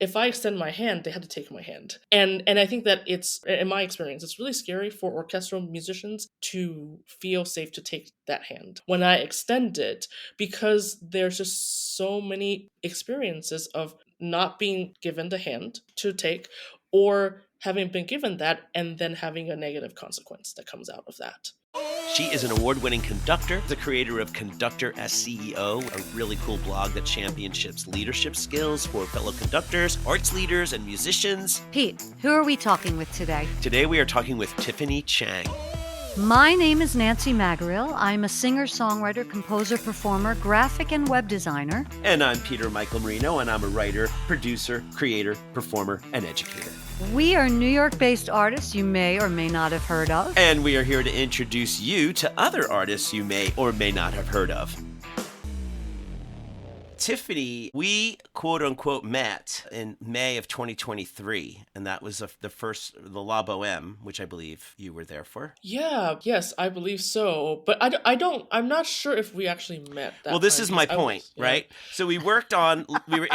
if I extend my hand, they had to take my hand. And I think that it's, in my experience, it's really scary for orchestral musicians to feel safe to take that hand when I extend it, because there's just so many experiences of not being given the hand to take, or having been given that and then having a negative consequence that comes out of that. She is an award-winning conductor, the creator of Conductor as CEO, a really cool blog that championships leadership skills for fellow conductors, arts leaders, and musicians. Pete, who are we talking with today? Today we are talking with Tiffany Chang. My name is Nancy Magarill. I'm a singer, songwriter, composer, performer, graphic and web designer. And I'm Peter Michael Marino, and I'm a writer, producer, creator, performer, and educator. We are New York-based artists you may or may not have heard of. And we are here to introduce you to other artists you may or may not have heard of. Tiffany, we quote-unquote met in May of 2023, and that was the La Boheme, which I believe you were there for. Yeah, yes, I believe so. But I'm not sure if we actually met that Well, this time, is my point, right? So we were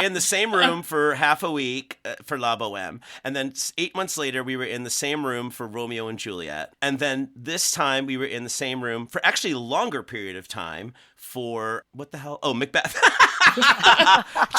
in the same room for half a week for La Boheme, and then 8 months later, we were in the same room for Romeo and Juliet. And then this time, we were in the same room for actually a longer period of time for, what the hell? Oh, Macbeth.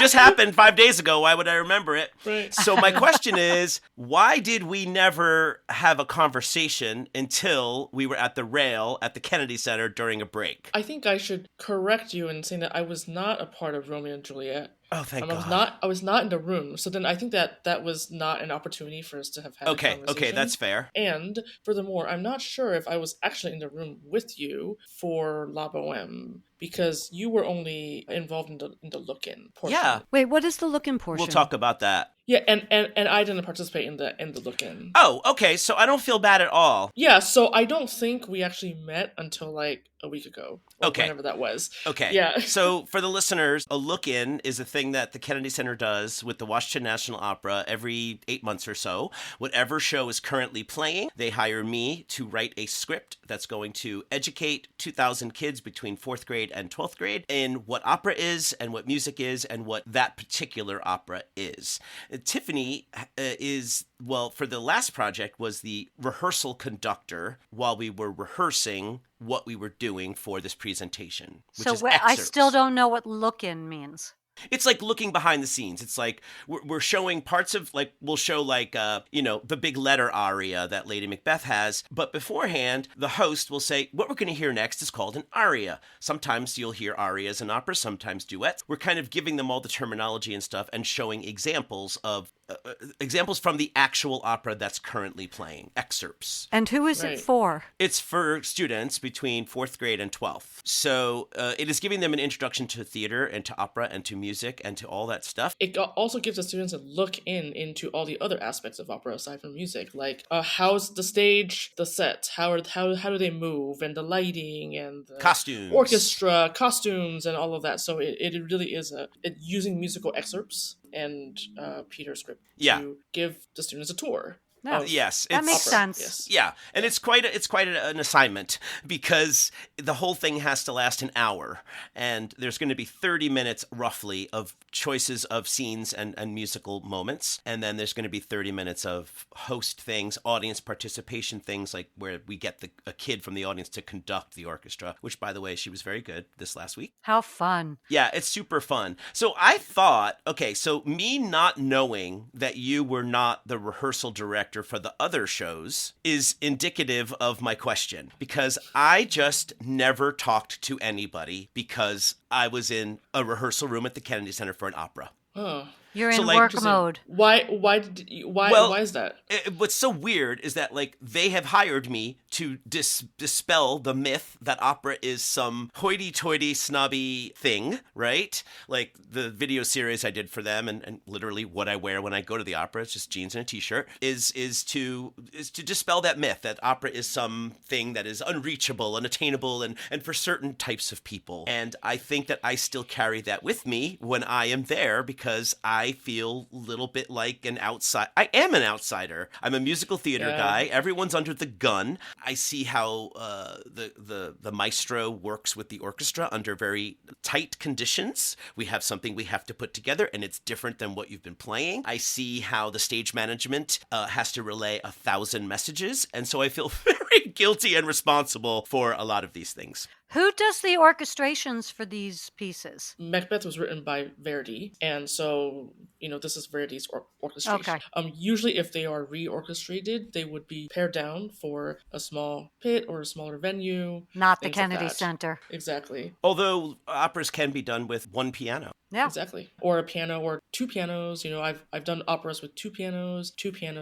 Just happened 5 days ago. Why would I remember it? Right. So my question is, why did we never have a conversation until we were at the rail at the Kennedy Center during a break? I think I should correct you in saying that I was not a part of Romeo and Juliet. Oh, thank God. I was not in the room. So then I think that was not an opportunity for us to have had a conversation. Okay, that's fair. And furthermore, I'm not sure if I was actually in the room with you for La Boheme, because you were only involved in the look-in portion. Yeah. Wait, what is the look-in portion? We'll talk about that. Yeah, and I didn't participate in the look-in. Oh, okay. So I don't feel bad at all. Yeah, so I don't think we actually met until like a week ago. Or Okay. whenever that was. Okay. Yeah. So for the listeners, a look-in is a thing that the Kennedy Center does with the Washington National Opera every 8 months or so. Whatever show is currently playing, they hire me to write a script that's going to educate 2,000 kids between 4th grade and 12th grade in what opera is and what music is and what that particular opera is. Tiffany is, well, for the last project, was the rehearsal conductor while we were rehearsing what we were doing for this presentation, which is I excerpts. still don't know what look-in means. It's like looking behind the scenes. It's like we're showing parts of, like, we'll show like, the big letter aria that Lady Macbeth has. But beforehand, the host will say, what we're going to hear next is called an aria. Sometimes you'll hear arias in opera, sometimes duets. We're kind of giving them all the terminology and stuff and showing examples from the actual opera that's currently playing, excerpts. And who is Right. it for? It's for students between 4th grade and 12th. So it is giving them an introduction to theater and to opera and to music and to all that stuff. It also gives the students a look into all the other aspects of opera aside from music, like how's the stage, the set, how do they move, and the lighting and the Costumes. orchestra, costumes, and all of that. So it really is using musical excerpts and Peter's script to give the students a tour. No. Yes, That makes opera. sense. Yes. Yeah, and it's quite an assignment because the whole thing has to last an hour, and there's going to be 30 minutes roughly of choices of scenes and musical moments, and then there's going to be 30 minutes of host things, audience participation things, like where we get a kid from the audience to conduct the orchestra, which, by the way, she was very good this last week. How fun. Yeah, it's super fun. So I thought, okay, so me not knowing that you were not the rehearsal director for the other shows is indicative of my question, because I just never talked to anybody because I was in a rehearsal room at the Kennedy Center for an opera. Oh. You're So, in like, work mode. Why is that? What's so weird is that, like, they have hired me to dispel the myth that opera is some hoity-toity, snobby thing, right? Like the video series I did for them, and literally what I wear when I go to the opera, it's just jeans and a t-shirt, is to dispel that myth that opera is something that is unreachable, unattainable, and for certain types of people. And I think that I still carry that with me when I am there, because I I feel a little bit like an outside. I am an outsider. I'm a musical theater guy. Everyone's under the gun. I see how the maestro works with the orchestra under very tight conditions. We have something we have to put together, and it's different than what you've been playing. I see how the stage management has to relay 1,000 messages, and so I feel very guilty and responsible for a lot of these things. Who does the orchestrations for these pieces? Macbeth was written by Verdi, and so, this is Verdi's orchestration. Okay. Usually, if they are reorchestrated, they would be pared down for a small pit or a smaller venue. Not the Kennedy Center. Exactly. Although operas can be done with one piano. Yeah. Exactly. Or a piano or two pianos. I've done operas with two pianos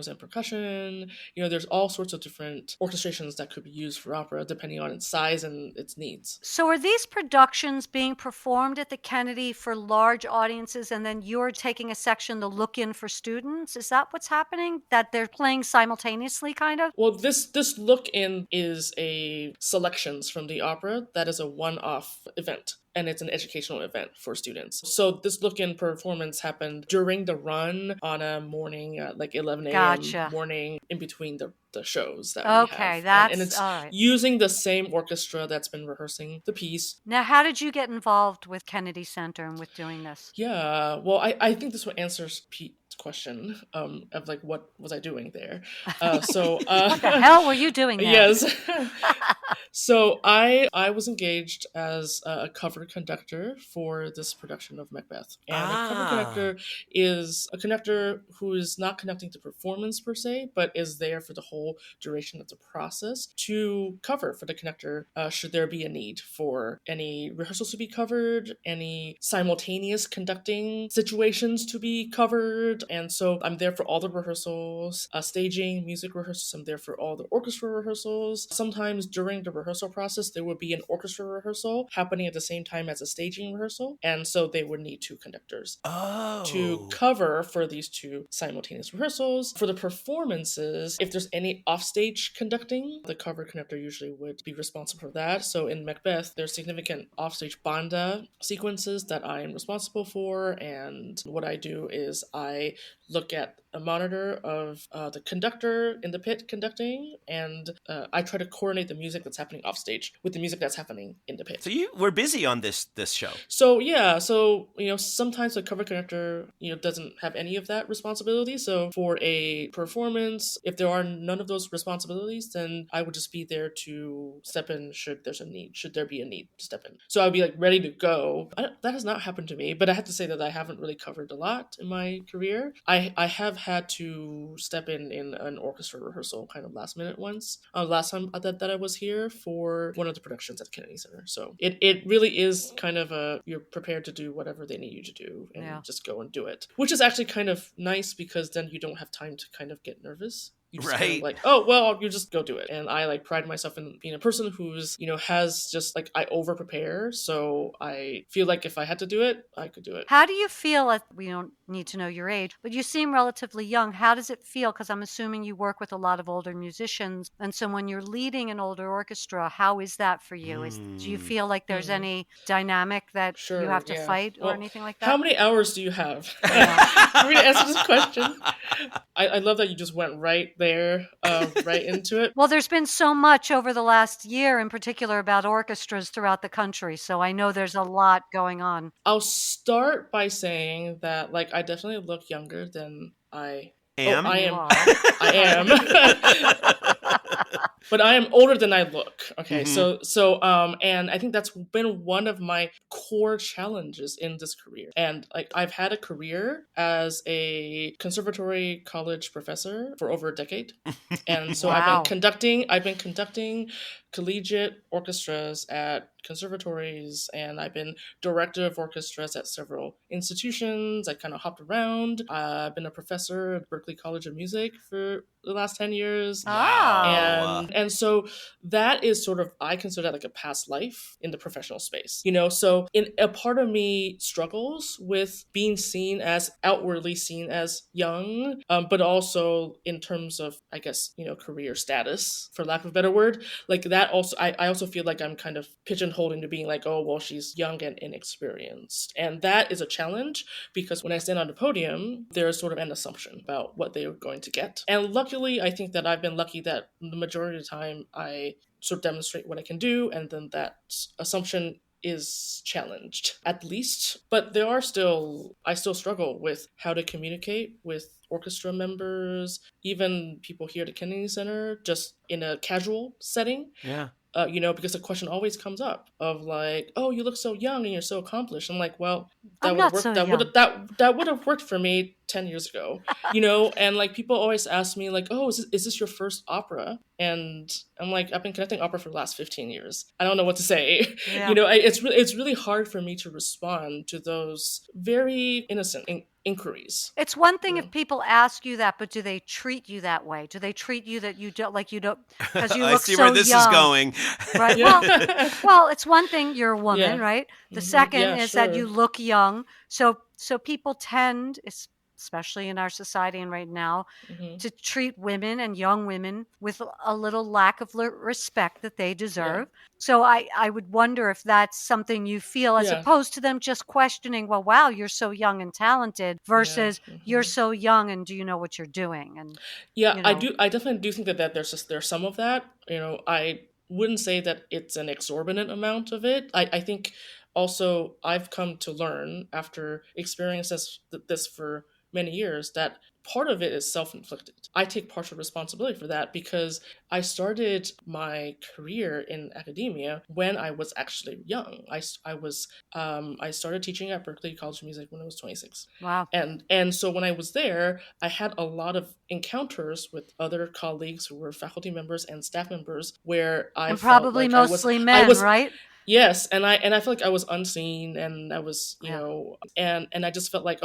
and percussion. There's all sorts of different orchestrations that could be used for opera depending on its size and its needs. So are these productions being performed at the Kennedy for large audiences, and then you're taking a section to look in for students? Is that what's happening? That they're playing simultaneously, kind of? Well, this look in is a selections from the opera that is a one-off event. And it's an educational event for students. So this look-in performance happened during the run on a morning, like 11 a.m. Gotcha. morning, in between the shows that we have. That's and it's all right. using the same orchestra that's been rehearsing the piece. Now, how did you get involved with Kennedy Center and with doing this? Yeah, well, I think this one answers Pete's question of like, what was I doing there? What the hell were you doing there? Yes. So I was engaged as a cover conductor for this production of Macbeth. And a cover conductor is a conductor who is not conducting the performance per se, but is there for the whole duration of the process to cover for the conductor should there be a need for any rehearsals to be covered, any simultaneous conducting situations to be covered. And so I'm there for all the rehearsals, staging, music rehearsals. I'm there for all the orchestra rehearsals. Sometimes during the rehearsal process, there would be an orchestra rehearsal happening at the same time as a staging rehearsal. And so they would need two conductors to cover for these two simultaneous rehearsals. For the performances, if there's any offstage conducting, the cover conductor usually would be responsible for that. So in Macbeth, there's significant offstage banda sequences that I am responsible for. And what I do is I look at a monitor of the conductor in the pit conducting, and I try to coordinate the music that's happening offstage with the music that's happening in the pit. So you were busy on this show. So yeah, sometimes the cover conductor doesn't have any of that responsibility. So for a performance, if there are none of those responsibilities, then I would just be there to step in should there be a need to step in. So I'd be like ready to go. That has not happened to me, but I have to say that I haven't really covered a lot in my career. I have had to step in an orchestra rehearsal kind of last minute once. Last time that I was here for one of the productions at the Kennedy Center. So it really is kind of you're prepared to do whatever they need you to do and just go and do it. Which is actually kind of nice because then you don't have time to kind of get nervous. You just kind of like, oh, well, you just go do it. And I pride myself in being a person who's, has just I over prepare. So I feel like if I had to do it, I could do it. How do you feel we don't need to know your age, but you seem relatively young. How does it feel? Because I'm assuming you work with a lot of older musicians. And so when you're leading an older orchestra, how is that for you? Do you feel like there's any dynamic that you have to fight or anything like that? How many hours do you have for me to answer this question? I love that you just went right there, right into it. Well, there's been so much over the last year in particular about orchestras throughout the country. So I know there's a lot going on. I'll start by saying that I definitely look younger than I am. I am. But I am older than I look. Okay, so and I think that's been one of my core challenges in this career. And I've had a career as a conservatory college professor for over a decade. And so I've been conducting collegiate orchestras at conservatories, and I've been director of orchestras at several institutions. I kind of hopped around. I've been a professor at Berklee College of Music for the last 10 years. Wow. And so that is sort of, I consider that a past life in the professional space, so a part of me struggles with being outwardly seen as young, but also in terms of, I guess, career status, for lack of a better word, that that also, I also feel like I'm kind of pigeonholed into being like, oh, well, she's young and inexperienced. And that is a challenge because when I stand on the podium, there's sort of an assumption about what they are going to get. And luckily, I think that I've been lucky that the majority of the time I sort of demonstrate what I can do, and then that assumption is challenged at least. But I still struggle with how to communicate with orchestra members, even people here at the Kennedy Center, just in a casual setting. Yeah. Because the question always comes up of like, "Oh, you look so young and you're so accomplished." I'm like, "Well, that I'm would have not worked. so young. That would have worked for me 10 years ago." And like people always ask me like, "Oh, is this your first opera?" And I'm like, "I've been conducting opera for the last 15 years. I don't know what to say." Yeah. It's really hard for me to respond to those very innocent inquiries. It's one thing You if know? people ask you that, but do they treat you that way? Do they treat you that you don't like you don't because you I look see where so this is young, going. right? Yeah. Well, it's one thing you're a woman, Yeah. right? The second Yeah. is that Sure. you look young. So people tend, especially in our society and right now, Hmm. to treat women and young women with a little lack of respect that they Yeah. deserve. So I would wonder if that's something you feel as Yeah. opposed to them just questioning, well, wow, you're so young and talented Yeah. versus you're so young and do you know what you're doing? And, Yeah, you I know, do. I definitely do think that there's some of that. I wouldn't say that it's an exorbitant amount of it. I think also I've come to learn after experiencing this for many years that part of it is self-inflicted. I take partial responsibility for that because I started my career in academia when I was actually young. I started teaching at Berklee College of Music when I was 26. wow. And so when I was there, I had a lot of encounters with other colleagues who were faculty members and staff members where I And felt probably like mostly I men, was right? yes, and I felt like I was unseen, and I was, Yeah. and I just felt like,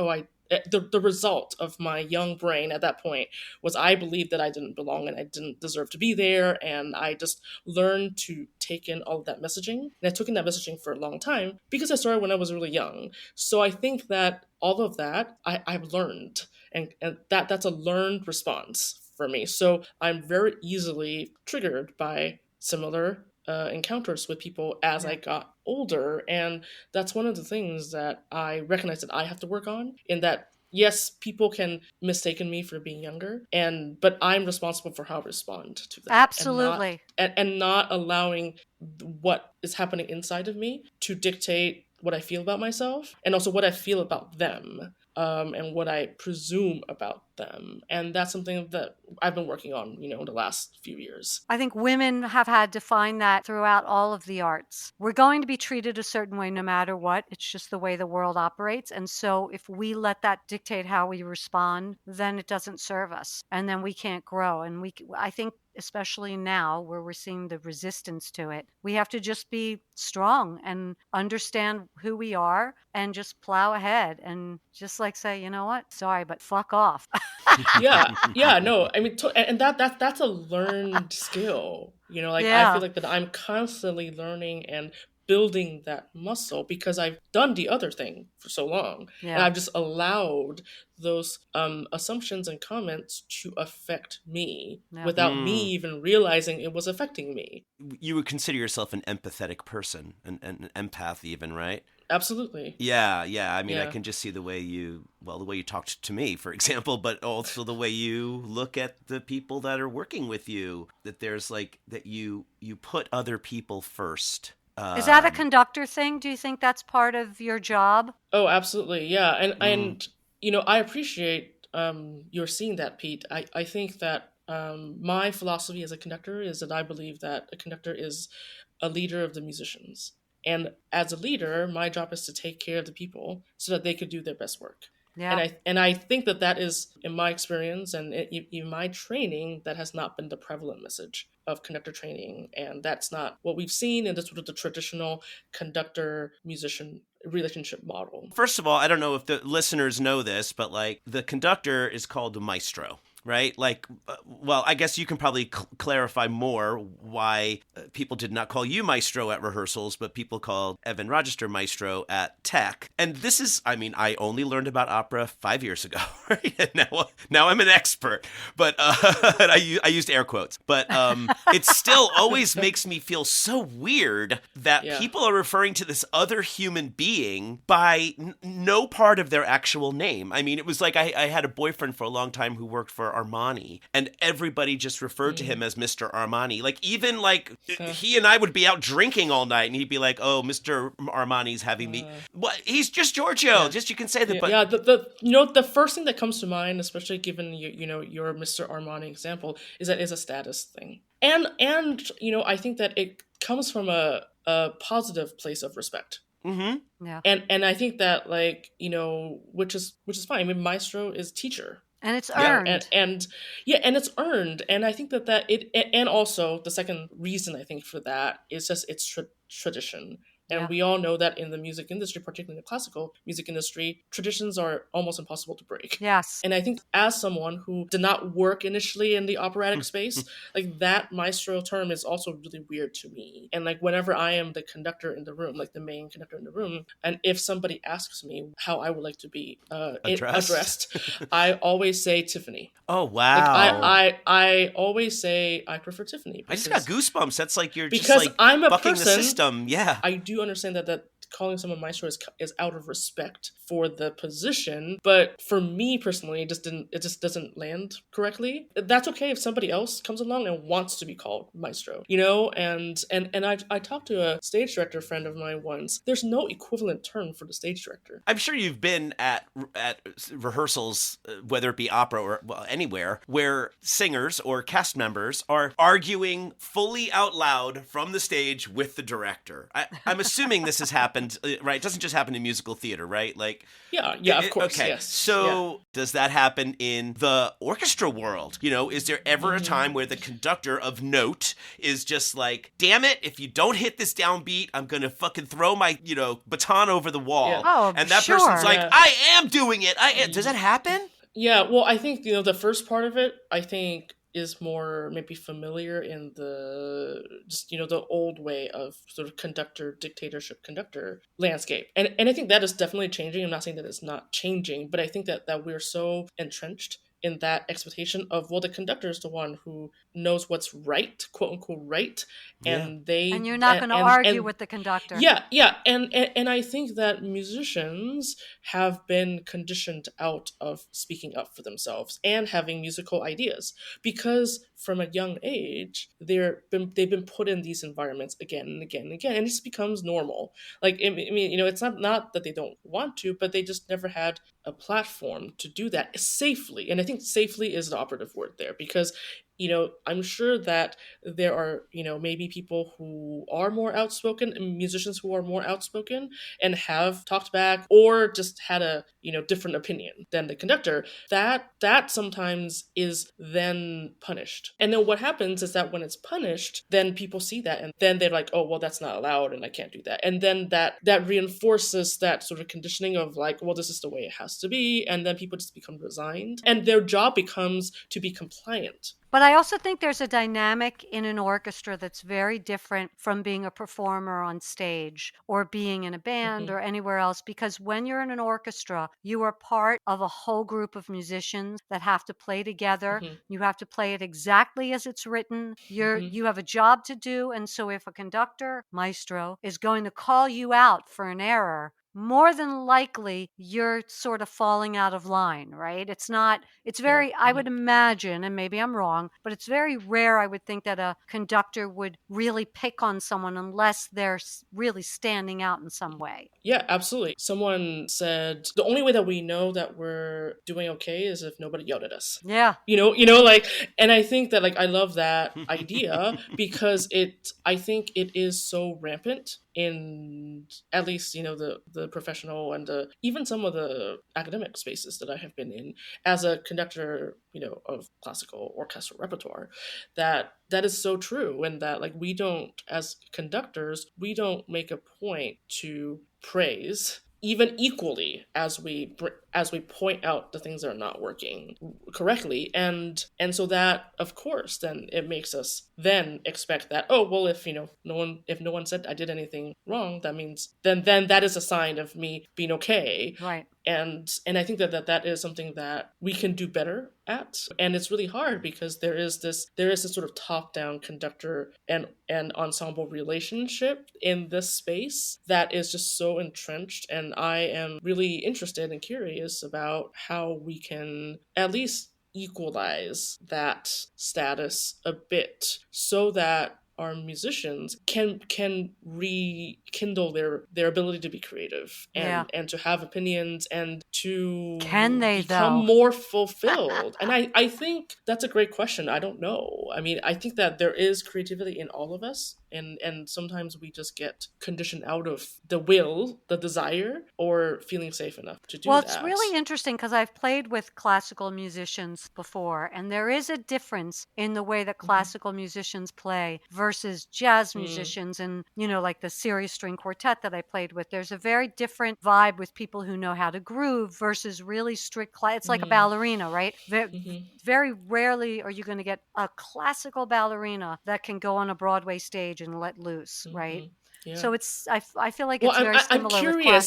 the result of my young brain at that point was I believed that I didn't belong and I didn't deserve to be there, and I just learned to take in all of that messaging. And I took in that messaging for a long time because I started when I was really young. So I think that all of that I've learned, and that's a learned response for me. So I'm very easily triggered by similar encounters with people as Yeah. I got older. And that's one of the things that I recognize that I have to work on, in that yes, people can mistaken me for being younger, but I'm responsible for how I respond to that, Absolutely. and not allowing what is happening inside of me to dictate what I feel about myself and also what I feel about them, and what I presume about them. And that's something that I've been working on, in the last few years. I think women have had to find that throughout all of the arts. We're going to be treated a certain way no matter what. It's just the way the world operates. And so if we let that dictate how we respond, then it doesn't serve us. And then we can't grow. And I think especially now where we're seeing the resistance to it, we have to just be strong and understand who we are and just plow ahead and just like say, you know what? Sorry, but fuck off. Yeah, no, I mean, and that's a learned skill. Like I feel Yeah. like that I'm constantly learning and building that muscle because I've done the other thing for so long, and Yeah. I've just allowed those assumptions and comments to affect me Yeah. without me even realizing it was affecting me. You would consider yourself an empathetic person, an empath even, right? Absolutely. Yeah, yeah. I mean, I Yeah. can just see the way you talked to me, for example, but also the way you look at the people that are working with you, that there's like, that you put other people first. Is that a conductor thing? Do you think that's part of your job? Oh, absolutely. Yeah. And Mm, I appreciate you're seeing that, Pete. I think that my philosophy as a conductor is that I believe that a conductor is a leader of the musicians. And as a leader, my job is to take care of the people so that they could do their best work. And Yeah. I think that is, in my experience and in my training, that has not been the prevalent message of conductor training, and that's not what we've seen in the sort of the traditional conductor musician relationship model. First of all, I don't know if the listeners know this, but like the conductor is called a maestro. right? Like, well, I guess you can probably clarify more why people did not call you maestro at rehearsals, but people called Evan Rogister maestro at Tech. And this is, I mean, I only learned about opera 5 years ago, right? And now I'm an expert, but I used air quotes. But it still always makes me feel so weird that people are referring to this other human being by no part of their actual name. I mean, it was like I had a boyfriend for a long time who worked for Armani, and everybody just referred to him as Mr. Armani. Like, even like he and I would be out drinking all night, and he'd be like, "Oh, Mr. Armani's having me." What? He's just Giorgio. Just you can say that. But the first thing that comes to mind, especially given your Mr. Armani example, is that it's a status thing, and I think that it comes from a positive place of respect. Mm-hmm. Yeah. And I think that, like, which is fine. I mean, maestro is teacher. And it's earned. And it's earned. And I think that and also the second reason I think for that is just it's tradition. And we all know that in the music industry, particularly in the classical music industry, traditions are almost impossible to break. Yes. And I think as someone who did not work initially in the operatic space, like, that maestro term is also really weird to me. And like, whenever I am the conductor in the room, like the main conductor in the room, and if somebody asks me how I would like to be addressed, I always say Tiffany. Oh, wow. Like, I always say I prefer Tiffany. I just got goosebumps. That's like you're because just like I'm a bucking person, the system. Yeah. I do understand that calling someone maestro is out of respect for the position, but for me personally, it just doesn't land correctly. That's okay if somebody else comes along and wants to be called maestro, and I talked to a stage director friend of mine once. There's no equivalent term for the stage director. I'm sure you've been at rehearsals, whether it be opera or anywhere, where singers or cast members are arguing fully out loud from the stage with the director. I'm assuming this has happened, right? It doesn't just happen in musical theater, right? Like, yeah, of course. Okay, yes. So does that happen in the orchestra world? Is there ever a time where the conductor of note is just like, damn it, if you don't hit this downbeat, I'm gonna fucking throw my, baton over the wall. Yeah. Oh, and that sure. person's like, I am doing it. Does that happen? Yeah, well, I think, the first part of it, I think, is more maybe familiar in the the old way of sort of dictatorship conductor landscape. And I think that is definitely changing. I'm not saying that it's not changing, but I think that we're so entrenched in that expectation of, well, the conductor is the one who knows what's right, quote unquote right, and you're not going to argue with the conductor. Yeah, and I think that musicians have been conditioned out of speaking up for themselves and having musical ideas, because from a young age they've been put in these environments again and again and again, and it just becomes normal. Like, I mean, it's not that they don't want to, but they just never had a platform to do that safely. And I think safely is the operative word there, because I'm sure that there are, maybe people who are more outspoken, musicians who are more outspoken and have talked back or just had a, different opinion than the conductor. That sometimes is then punished. And then what happens is that when it's punished, then people see that and then they're like, oh, well, that's not allowed and I can't do that. And then that reinforces that sort of conditioning of like, well, this is the way it has to be. And then people just become resigned and their job becomes to be compliant. But I also think there's a dynamic in an orchestra that's very different from being a performer on stage or being in a band or anywhere else, because when you're in an orchestra, you are part of a whole group of musicians that have to play together. You have to play it exactly as it's written. You have a job to do. And so if a conductor, maestro, is going to call you out for an error, more than likely you're sort of falling out of line, right? It's very, I would imagine, and maybe I'm wrong, but it's very rare, I would think, that a conductor would really pick on someone unless they're really standing out in some way. Yeah, absolutely. Someone said the only way that we know that we're doing okay is if nobody yelled at us. Yeah. Like, and I think that, like, I love that idea because I think it is so rampant in at least, the professional and even some of the academic spaces that I have been in as a conductor, of classical orchestral repertoire, that is so true. And that, like, we don't, as conductors, we don't make a point to praise even equally as we as we point out the things that are not working correctly. And so that, of course, then it makes us then expect that, oh, well, if no one said I did anything wrong, that means then that is a sign of me being okay. Right. And I think that is something that we can do better at. And it's really hard because there is this sort of top-down conductor and ensemble relationship in this space that is just so entrenched. And I am really interested and curious about how we can at least equalize that status a bit so that our musicians can rekindle their ability to be creative and to have opinions and to can they become though? more fulfilled. And I think that's a great question. I don't know. I mean, I think that there is creativity in all of us, and sometimes we just get conditioned out of the will, the desire, or feeling safe enough to do that. Well, it's really interesting because I've played with classical musicians before, and there is a difference in the way that classical musicians play versus jazz musicians. And, like the Series String Quartet that I played with, there's a very different vibe with people who know how to groove versus really strict it's like a ballerina, right? Very rarely are you going to get a classical ballerina that can go on a Broadway stage and let loose, right? Yeah. So it's I feel like it's very similar.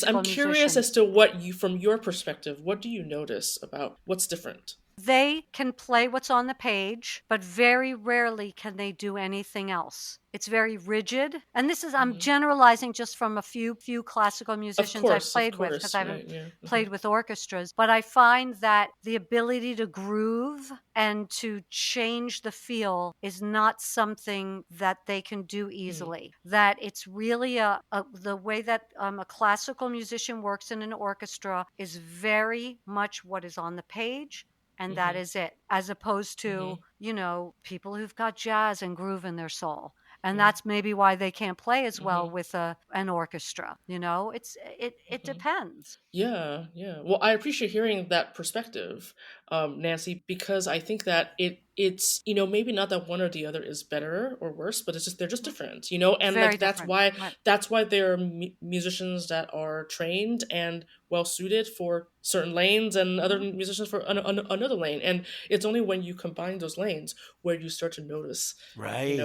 I'm curious as to what from your perspective, what do you notice about what's different? They can play what's on the page, but very rarely can they do anything else. It's very rigid. And this is, I'm generalizing just from a few classical musicians I've played with, because I haven't played with orchestras. But I find that the ability to groove and to change the feel is not something that they can do easily. That it's really the way that a classical musician works in an orchestra is very much what is on the page. And that is it, as opposed to, people who've got jazz and groove in their soul. And that's maybe why they can't play as well with an orchestra. It depends. Yeah. Well, I appreciate hearing that perspective, Nancy, because I think that it's maybe not that one or the other is better or worse, but it's just they're just different, and very like that's why there are musicians that are trained and well suited for certain lanes and other musicians for another lane. And it's only when you combine those lanes where you start to notice, right,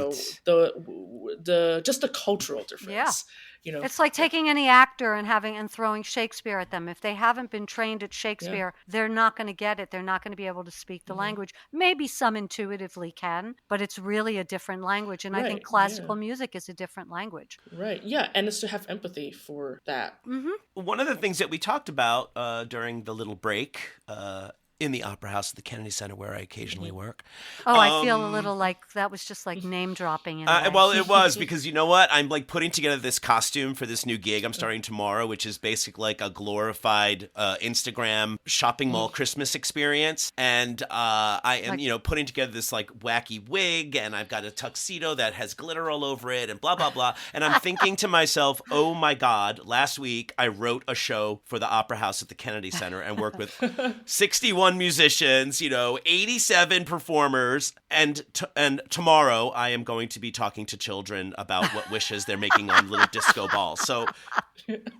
the just the cultural difference. It's like taking any actor and throwing Shakespeare at them. If they haven't been trained at Shakespeare, they're not going to get it. They're not going to be able to speak the language. Maybe some intuitively can, but it's really a different language. And I think classical music is a different language. Right. Yeah. And it's to have empathy for that. One of the things that we talked about during the little break in the Opera House at the Kennedy Center, where I occasionally work. Oh, I feel a little like that was just like name dropping. Well, it was, because you know what? I'm like putting together this costume for this new gig I'm starting tomorrow, which is basically like a glorified Instagram shopping mall Christmas experience. And I am, putting together this like wacky wig, and I've got a tuxedo that has glitter all over it and blah, blah, blah. And I'm thinking to myself, oh my God, last week I wrote a show for the Opera House at the Kennedy Center and worked with 61 musicians, 87 performers, and tomorrow I am going to be talking to children about what wishes they're making on little disco balls. So,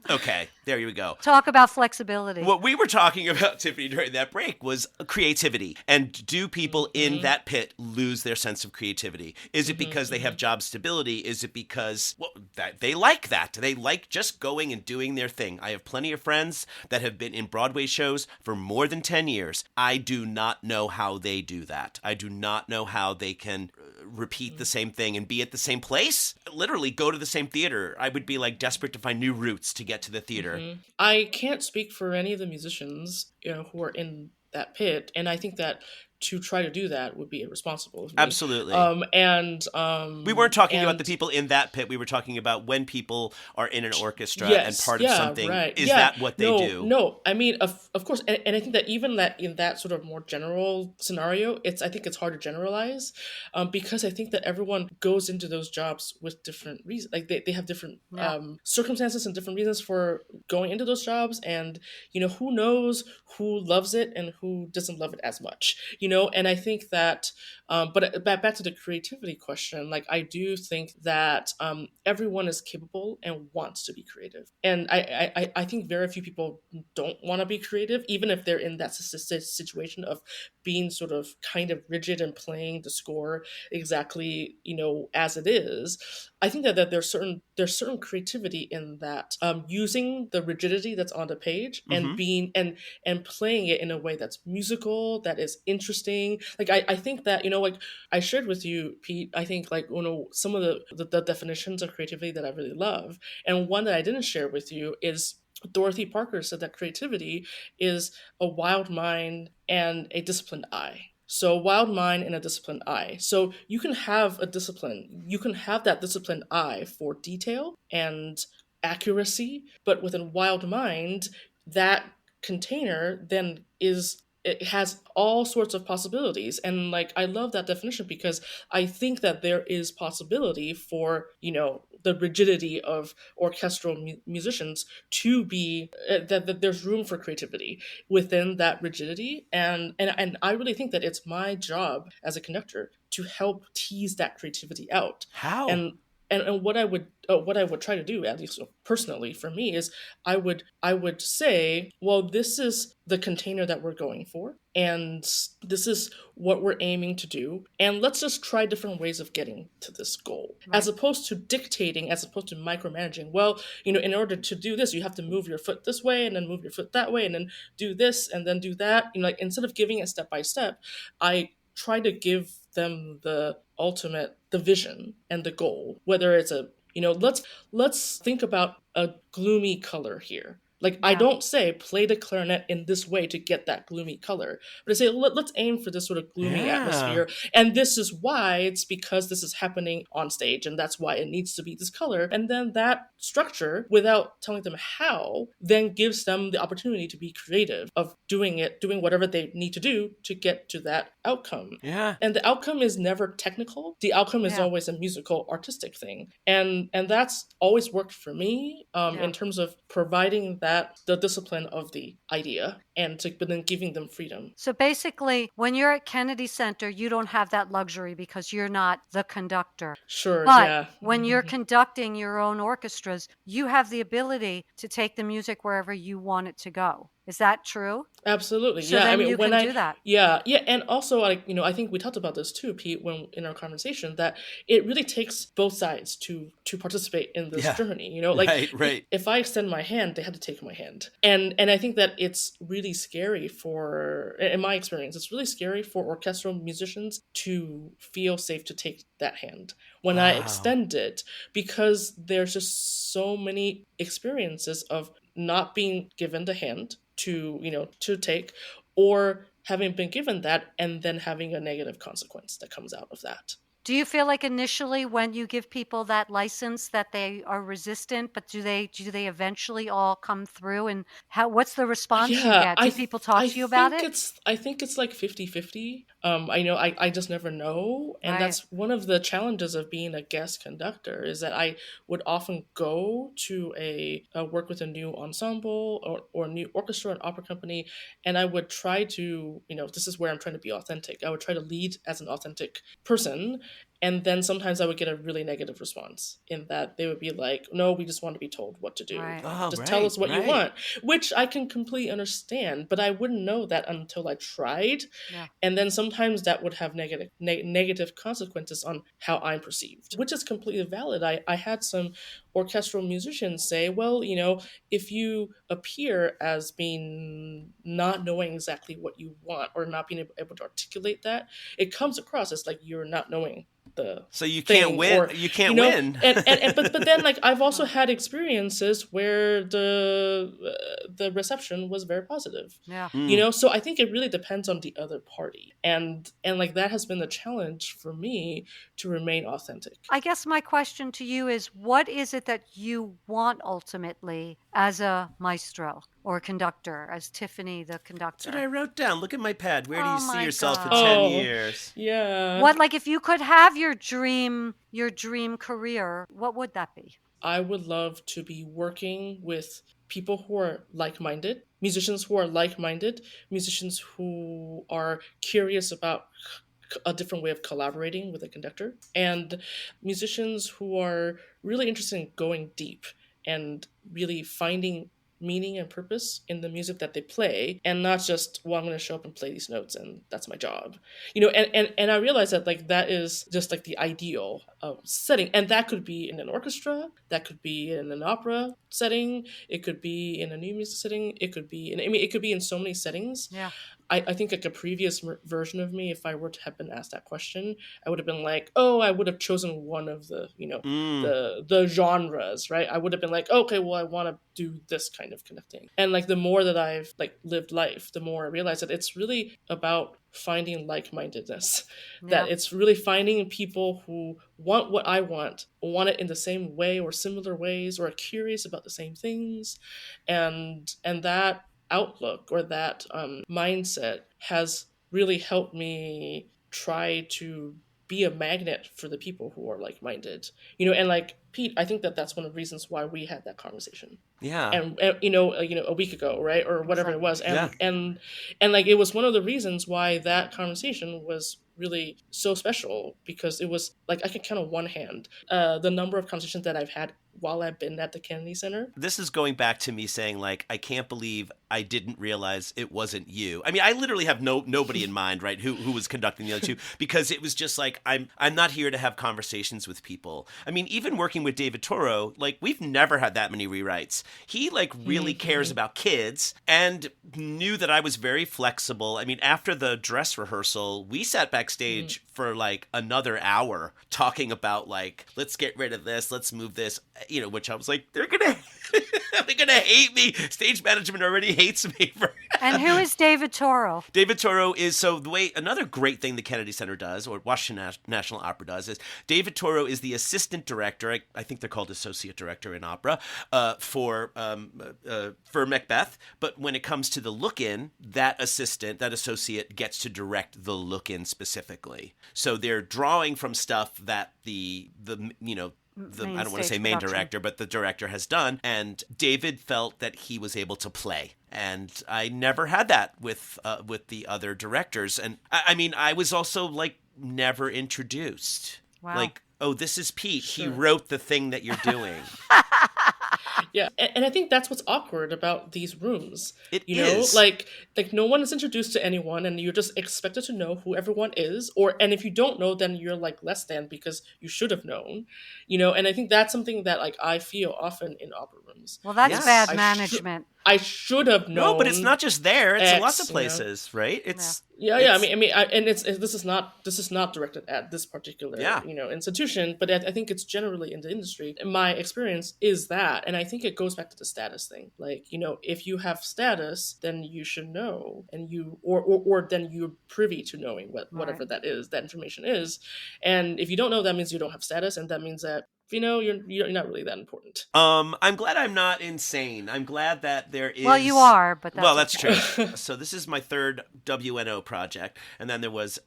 okay, there you go. Talk about flexibility. What we were talking about, Tiffany, during that break was creativity. And do people in that pit lose their sense of creativity? Is it because they have job stability? Is it because that they like that? They like just going and doing their thing. I have plenty of friends that have been in Broadway shows for more than 10 years. I do not know how they do that. I do not know how they can repeat the same thing and be at the same place. Literally go to the same theater. I would be like desperate to find new routes to get to the theater. I can't speak for any of the musicians, who are in that pit, and I think that to try to do that would be irresponsible of me. Absolutely. We weren't talking about the people in that pit. We were talking about when people are in an orchestra and part of something. Right. Is that what they do? No. I mean, of course. And I think that even that in that sort of more general scenario, I think it's hard to generalize, because I think that everyone goes into those jobs with different reasons. Like they have different circumstances and different reasons for going into those jobs. And, who knows who loves it and who doesn't love it as much, and I think that, but back to the creativity question, like I do think that everyone is capable and wants to be creative. And I think very few people don't want to be creative, even if they're in that situation of being sort of kind of rigid and playing the score exactly, as it is. I think that there's certain creativity in that, using the rigidity that's on the page and being and playing it in a way that's musical, that is interesting. Like I think that, like I shared with you, Pete, I think like, some of the definitions of creativity that I really love. And one that I didn't share with you is Dorothy Parker said that creativity is a wild mind and a disciplined eye. So wild mind and a disciplined eye. So you can have that disciplined eye for detail and accuracy, but with a wild mind, that container then it has all sorts of possibilities. And like I love that definition because I think that there is possibility for, the rigidity of orchestral musicians to be that there's room for creativity within that rigidity. And I really think that it's my job as a conductor to help tease that creativity out. How? And what I would try to do, at least personally for me, is I would say, well, this is the container that we're going for, and this is what we're aiming to do, and let's just try different ways of getting to this goal, as opposed to dictating, as opposed to micromanaging. Well, in order to do this, you have to move your foot this way, and then move your foot that way, and then do this, and then do that. Like instead of giving it step by step, I try to give them the vision and the goal, whether it's let's think about a gloomy color here. Like, I don't say play the clarinet in this way to get that gloomy color, but I say let's aim for this sort of gloomy atmosphere. And this is why, it's because this is happening on stage, and that's why it needs to be this color. And then that structure, without telling them how, then gives them the opportunity to be creative of doing whatever they need to do to get to that outcome. Yeah. And the outcome is never technical. The outcome is always a musical, artistic thing. And that's always worked for me, in terms of providing the discipline of the idea, but then giving them freedom. So basically, when you're at Kennedy Center, you don't have that luxury because you're not the conductor. Sure, but yeah. when you're conducting your own orchestras, you have the ability to take the music wherever you want it to go. Is that true? Absolutely. So yeah. then I mean, you when can do that. Yeah. And also, I think we talked about this too, Pete, when in our conversation, that it really takes both sides to participate in this journey. Like right. If I extend my hand, they had to take my hand. And I think that it's really scary in my experience, it's really scary for orchestral musicians to feel safe to take that hand when I extend it, because there's just so many experiences of not being given the hand to take, or having been given that and then having a negative consequence that comes out of that. Do you feel like initially when you give people that license that they are resistant, but do they eventually all come through, and what's the response you get? Do people talk to you about it? I think it's like 50-50. I just never know. And that's one of the challenges of being a guest conductor, is that I would often go to work with a new ensemble or new orchestra and opera company, and I would try to, this is where I'm trying to be authentic. I would try to lead as an authentic person. And then sometimes I would get a really negative response, in that they would be like, no, we just want to be told what to do. Just tell us what you want, which I can completely understand, but I wouldn't know that until I tried. Yeah. And then sometimes that would have negative consequences on how I'm perceived, which is completely valid. I had some orchestral musicians say, well, if you appear as being not knowing exactly what you want, or not being able to articulate that, it comes across as like you're not knowing so you can't win. You can't win. but then, like, I've also had experiences where the reception was very positive. Yeah. So I think it really depends on the other party, and like that has been the challenge for me, to remain authentic. I guess my question to you is, what is it that you want ultimately as a maestro or conductor, as Tiffany the conductor? That's what I wrote down. Look at my pad. Where do you see yourself in 10 years? Yeah. What, like, if you could have your dream career, what would that be? I would love to be working with people who are like-minded, musicians who are like-minded, musicians who are curious about a different way of collaborating with a conductor, and musicians who are really interested in going deep and really finding meaning and purpose in the music that they play, and not just, well, I'm going to show up and play these notes and that's my job. And I realized that like that is just like the ideal setting, and that could be in an orchestra, that could be in an opera setting, it could be in a new music setting, it could be in, I mean, it could be in so many settings. Yeah. I think like a previous version of me, if I were to have been asked that question, I would have been like, oh, I would have chosen one of the, the genres, right? I would have been like, okay, well, I want to do this kind of connecting. And like the more that I've like lived life, the more I realize that it's really about finding like-mindedness. Yeah. That it's really finding people who want what I want it in the same way or similar ways, or are curious about the same things, and that outlook or that mindset has really helped me try to be a magnet for the people who are like-minded, and like Pete, I think that that's one of the reasons why we had that conversation. Yeah. And a week ago, right, or whatever it was, and Yeah. and like it was one of the reasons why that conversation was really so special, because it was like I could count on one hand the number of conversations that I've had while I've been at the Kennedy Center. This is going back to me saying, like, I can't believe I didn't realize it wasn't you. I mean, I literally have nobody in mind, right, who was conducting the other two, because it was just like, I'm not here to have conversations with people. I mean, even working with David Toro, like, we've never had that many rewrites. He, like, really cares about kids and knew that I was very flexible. I mean, after the dress rehearsal, we sat backstage for, like, another hour talking about, like, let's get rid of this, let's move this, which I was like, they're gonna hate me. Stage management already hates me for. And who is David Toro? David Toro is, so the way, another great thing the Kennedy Center does, or Washington National Opera does, is David Toro is the assistant director. I think they're called associate director in opera for Macbeth. But when it comes to the look-in, that associate gets to direct the look-in specifically. So they're drawing from stuff that the I don't want to say main director, but the director has done. And David felt that he was able to play. And I never had that with the other directors. And I mean, I was also like never introduced. Wow. Like, oh, this is Pete. Sure. He wrote the thing that you're doing. Yeah, and I think that's what's awkward about these rooms. It is. is. Like no one is introduced to anyone, and you're just expected to know who everyone is. And if you don't know, then you're like less than, because you should have known. And I think that's something that like I feel often in opera rooms. Well, that's Yes. bad management. I should have known. No, but it's not just there. It's in lots of X, places, right? It's Yeah. it's- I mean, this is not directed at this particular, institution, but I think it's generally in the industry. And my experience is that, and I think it goes back to the status thing. Like, if you have status, then you should know, and or then you're privy to knowing whatever that is, that information is. And if you don't know, that means you don't have status, and that means that you're not really that important. I'm glad I'm not insane. I'm glad that there is. Well, you are, but that's okay. true. So this is my third WNO project, and then there was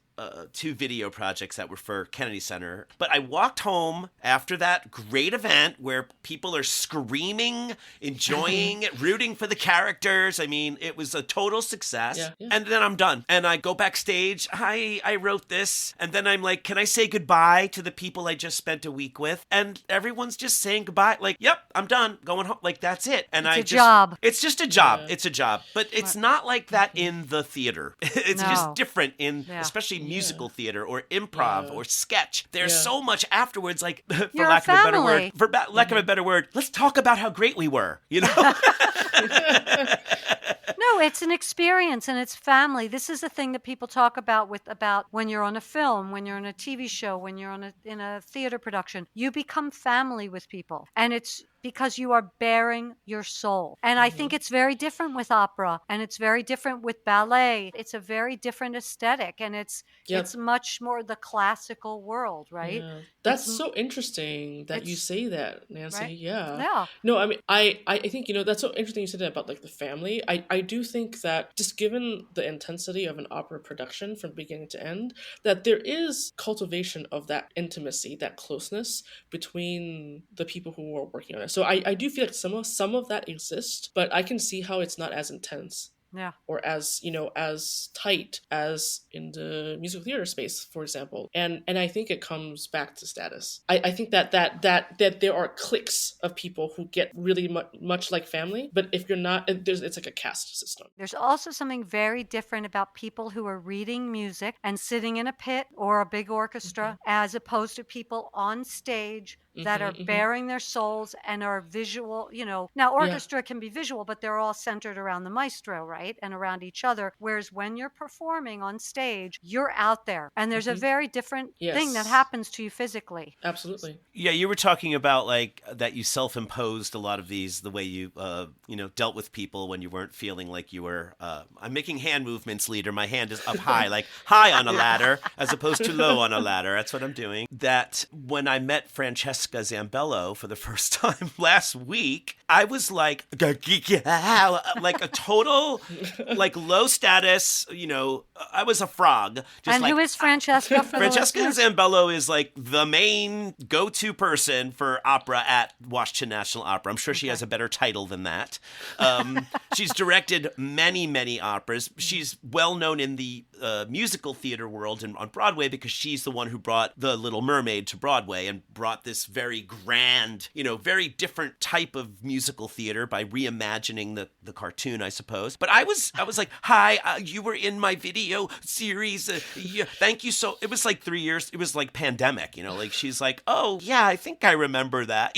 2 video projects that were for Kennedy Center. But I walked home after that great event where people are screaming, enjoying it, rooting for the characters. I mean, it was a total success. Yeah. And then I'm done. And I go backstage. Hi, I wrote this. And then I'm like, can I say goodbye to the people I just spent a week with? And everyone's just saying goodbye. Like, yep, I'm done. Going home. Like, that's it. And It's a job. It's just a job. Yeah. It's a job. But it's not like that in the theater. It's just No. different in, Yeah. especially musical theater or improv or sketch. There's Yeah. so much afterwards, like, for You're lack a of a better family. word, lack of a better word, let's talk about how great we were, No, it's an experience and it's family. This is the thing that people talk about when you're on a film, when you're on a TV show, when you're in a theater production. You become family with people, and it's because you are bearing your soul. And I think it's very different with opera, and it's very different with ballet. It's a very different aesthetic, and it's much more the classical world, right? Yeah. That's so interesting that you say that, Nancy. Right? Yeah. Yeah. No, I mean, I think, that's so interesting you said that about like the family. I do think that just given the intensity of an opera production from beginning to end, that there is cultivation of that intimacy, that closeness between the people who are working on it. So I do feel like some of that exists, but I can see how it's not as intense Yeah. or as as tight as in the musical theater space, for example. And I think it comes back to status. I think that there are cliques of people who get really much like family, but if you're not, it's like a caste system. There's also something very different about people who are reading music and sitting in a pit or a big orchestra, as opposed to people on stage that are bearing their souls and are visual. Now orchestra can be visual, but they're all centered around the maestro, right? And around each other. Whereas when you're performing on stage, you're out there. And there's a very different thing that happens to you physically. Absolutely. Yeah, you were talking about like that you self-imposed a lot of these, the way you dealt with people when you weren't feeling like you were I'm making hand movements, leader. My hand is up high, like high on a ladder as opposed to low on a ladder. That's what I'm doing. That when I met Francesca Zambello for the first time last week, I was like a total like low status, I was a frog. And who is Francesca? Francesca Zambello is like the main go-to person for opera at Washington National Opera. I'm sure she has a better title than that. She's directed many, many operas. She's well known in the musical theater world and on Broadway because she's the one who brought The Little Mermaid to Broadway and brought this very grand, very different type of musical theater by reimagining the cartoon, I suppose. But I was like, hi, you were in my video series. Thank you. So it was like 3 years. It was like pandemic, like she's like, oh yeah, I think I remember that,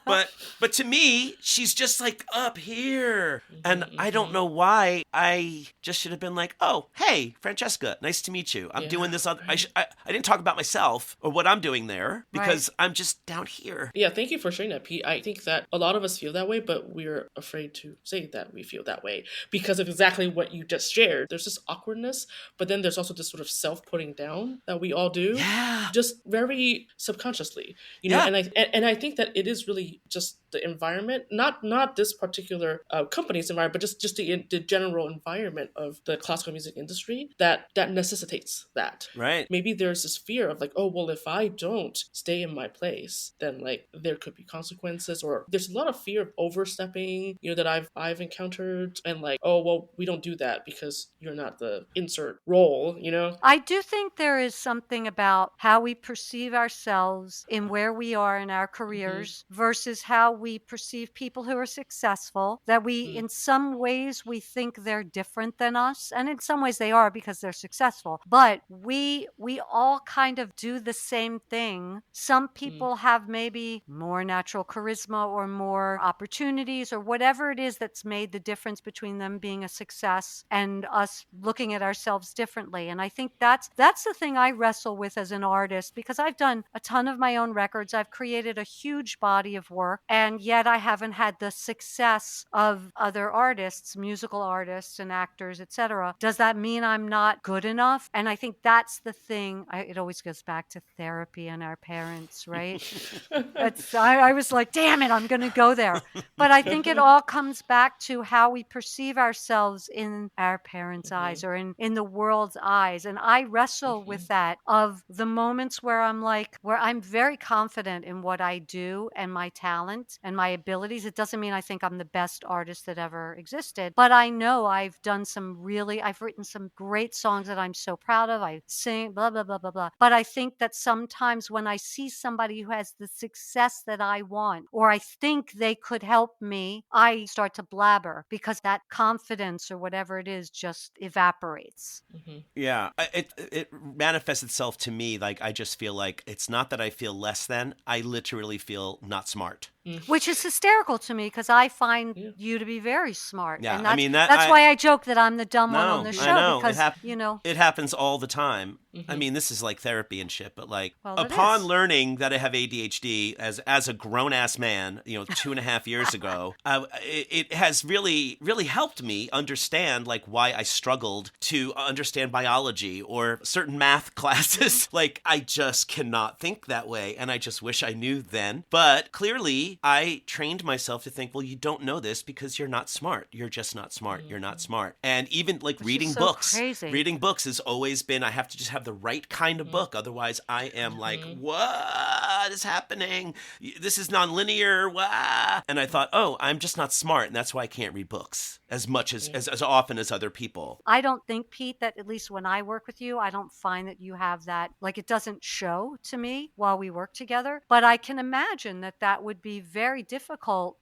but to me, she's just like up here. And I don't know why. I just should have been like, oh, hey, Francesca, nice to meet you. I'm doing this. I didn't talk about myself or what I'm doing there because I'm just down here. Yeah, thank you for sharing that, Pete. I think that a lot of us feel that way, but we're afraid to say that we feel that way because of exactly what you just shared. There's this awkwardness, but then there's also this sort of self-putting down that we all do, just very subconsciously, and I think that it is really just the environment, not this particular company's environment, but just the general environment of the classical music industry that necessitates that. Right. Maybe there's this fear of like, oh, well, if I don't stay in my place, then like there could be consequences, or there's a lot of fear of overstepping, that I've encountered, and like, oh, well, we don't do that because you're not the insert role, I do think there is something about how we perceive ourselves in where we are in our careers versus how we perceive people who are successful, that we, in some ways, we think they're different than us. And in some ways they are because they're successful. But we all kind of do the same thing. Some people have maybe more natural charisma or more opportunities or whatever it is that's made the difference between them being a success and us looking at ourselves differently. And I think that's the thing I wrestle with as an artist, because I've done a ton of my own records. I've created a huge body of work, and yet I haven't had the success of other artists, musical artists and actors, etc. Does that mean I'm not good enough? And I think that's the thing. It always goes back to therapy and our parents, right? I was like, damn it, I'm going to go there. But I think it all comes back to how we perceive ourselves in our parents' eyes or in the world's eyes. And I wrestle with that, of the moments where I'm very confident in what I do and my talent and my abilities. It doesn't mean I think I'm the best artist that ever existed, but I know I've written some great songs that I'm so proud of. I sing, blah, blah, blah, blah, blah. But I think that sometimes when I see somebody who has the success that I want, or I think they could help me, I start to blabber because that confidence or whatever it is just evaporates. Yeah, it manifests itself to me like I just feel like it's not that I feel less than, I literally feel not smart. Which is hysterical to me because I find you to be very smart. Yeah, and that's why I joke that I'm the dumb one on the show. I know. Because, it happens all the time. I mean, this is like therapy and shit, but like upon learning that I have ADHD as a grown-ass man, 2.5 years ago, it has really, really helped me understand like why I struggled to understand biology or certain math classes. Like I just cannot think that way, and I just wish I knew then. But clearly eventually I trained myself to think, well, you don't know this because you're not smart. You're just not smart. You're not smart. And even like Which reading is so books. crazy. Reading books has always been, I have to just have the right kind of book. Otherwise I am like, what is happening? This is nonlinear. What? And I thought, oh, I'm just not smart. And that's why I can't read books as much as often as other people. I don't think, Pete, that at least when I work with you, I don't find that you have that, like it doesn't show to me while we work together. But I can imagine that that would be very difficult,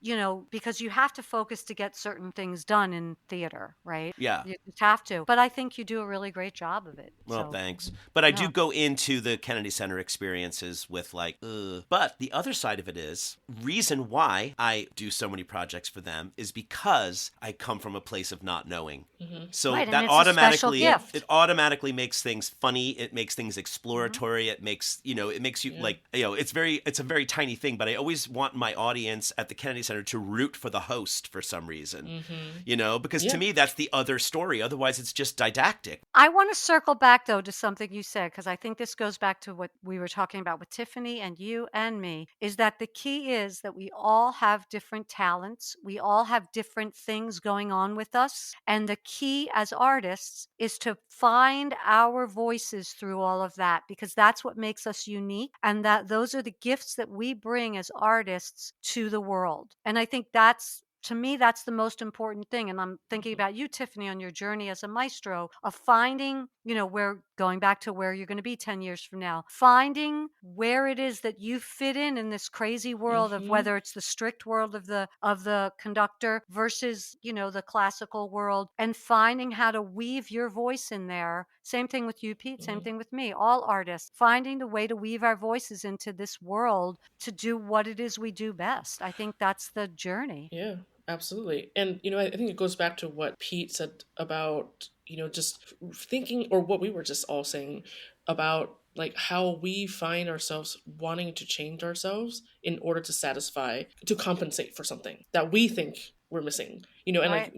because you have to focus to get certain things done in theater, right? Yeah. You just have to. But I think you do a really great job of it. Well, So, thanks. But I do yeah. go into the Kennedy Center experiences with like, ugh. But the other side of it is, reason why I do so many projects for them is because I come from a place of not knowing. So Right, and that it's a special automatically gift. it automatically makes things funny. It makes things exploratory. It makes you like it's a very tiny thing. But I always want my audience at the Kennedy Center to root for the host for some reason. Because to me that's the other story. Otherwise, it's just didactic. I want to circle back, though, to something you said, because I think this goes back to what we were talking about with Tiffany and you and me, is that the key is that we all have different talents. We all have different things going on with us. And the key as artists is to find our voices through all of that, because that's what makes us unique. And that those are the gifts that we bring as artists to the world. And I think to me, that's the most important thing. And I'm thinking about you, Tiffany, on your journey as a maestro of finding, where going back to where you're going to be 10 years from now, finding where it is that you fit in this crazy world of whether it's the strict world of the conductor versus, the classical world, and finding how to weave your voice in there. Same thing with you, Pete. Same thing with me. All artists finding the way to weave our voices into this world to do what it is we do best. I think that's the journey. Yeah, absolutely. And, I think it goes back to what Pete said about, just thinking, or what we were just all saying about like how we find ourselves wanting to change ourselves in order to compensate for something that we think we're missing, and Right.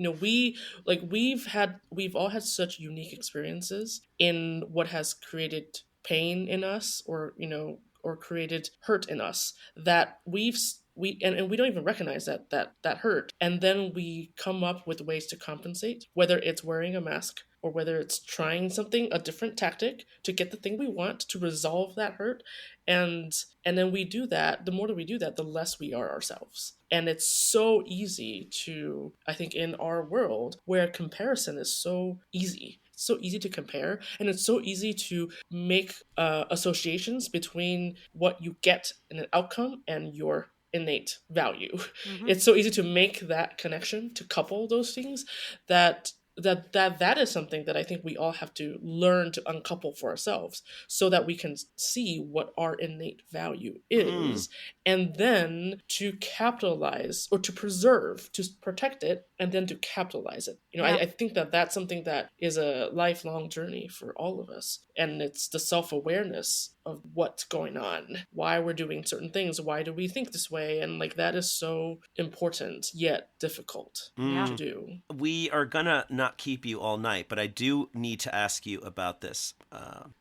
we've all had such unique experiences in what has created pain in us, or created hurt in us, that we don't even recognize that hurt, and then we come up with ways to compensate, whether it's wearing a mask or whether it's trying a different tactic to get the thing we want, to resolve that hurt. And then we do that. The more that we do that, the less we are ourselves. And it's so easy to, I think, in our world where comparison is so easy. It's so easy to compare, and it's so easy to make associations between what you get in an outcome and your innate value. It's so easy to make that connection, to couple those things, that is something that I think we all have to learn to uncouple for ourselves, so that we can see what our innate value is, and then to capitalize, or to preserve, to protect it, and then to capitalize it. I think that that's something that is a lifelong journey for all of us, and it's the self-awareness of what's going on, why we're doing certain things, why do we think this way, and like that is so important yet difficult to do. We are gonna not keep you all night, but I do need to ask you about this.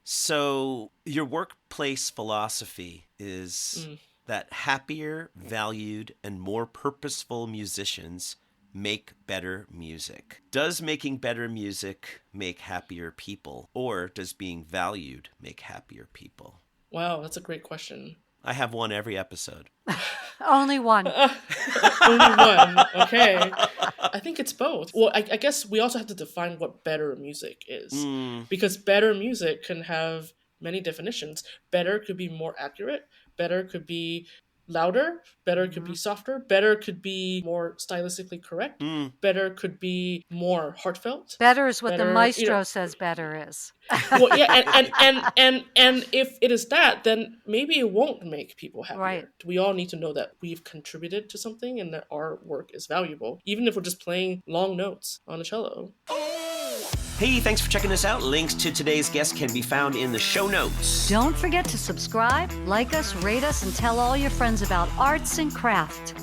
So your workplace philosophy is that happier, valued, and more purposeful musicians make better music. Does making better music make happier people, or does being valued make happier people? Wow, that's a great question. I have one every episode. Only one. Only one. Okay. I think it's both. Well, I guess we also have to define what better music is. Because better music can have many definitions. Better could be more accurate. Better could be louder. Better could be softer. Better could be more stylistically correct. Better could be more heartfelt. Better is what the Better, maestro says better is. Well, yeah, and if it is that, then maybe it won't make people happier. Right. We all need to know that we've contributed to something and that our work is valuable, even if we're just playing long notes on a cello. Hey, thanks for checking us out. Links to today's guest can be found in the show notes. Don't forget to subscribe, like us, rate us, and tell all your friends about arts and craft.